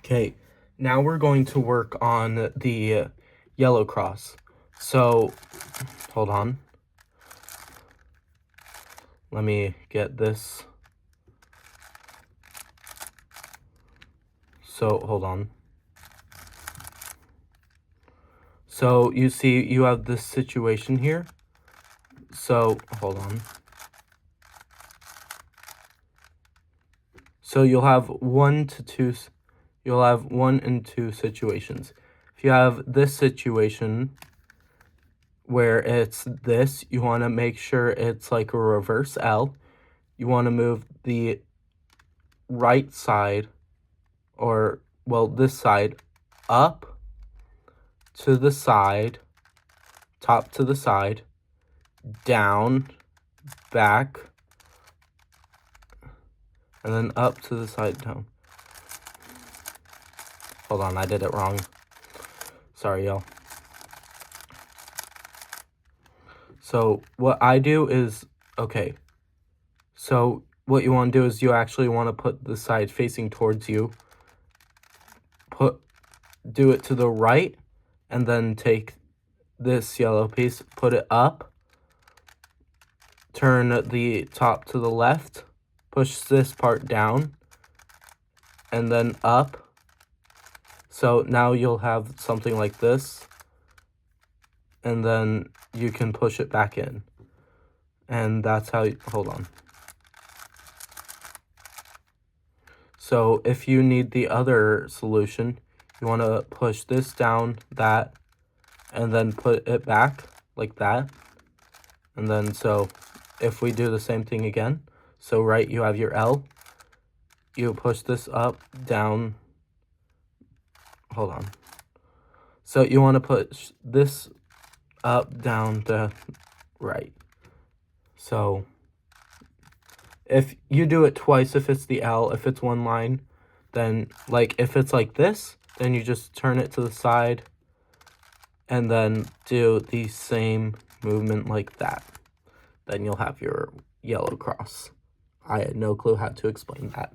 Okay, now we're going to work on the yellow cross. So, hold on. Let me get this. So, hold on. So, you see, you have this situation here. So, hold on. So, you'll have one and two situations. If you have this situation where it's this, you want to make sure it's like a reverse L. You want to move the right side, or, well, this side, up to the side, top to the side, down, back, and then up to the side, down. Hold on, I did it wrong. Sorry, y'all. So what I do is, okay, so what you want to do is you actually want to put the side facing towards you, do it to the right, and then take this yellow piece, put it up, turn the top to the left, push this part down, and then up. So now you'll have something like this, and then you can push it back in. And that's how you, hold on. So if you need the other solution, you want to push this down, that, and then put it back like that. And then so if we do the same thing again, so right, you have your L, you push this up, down, hold on. So you want to push this up, down, to right. So if you do it twice, if it's the L, if it's one line, then like if it's like this, then you just turn it to the side and then do the same movement like that. Then you'll have your yellow cross. I had no clue how to explain that.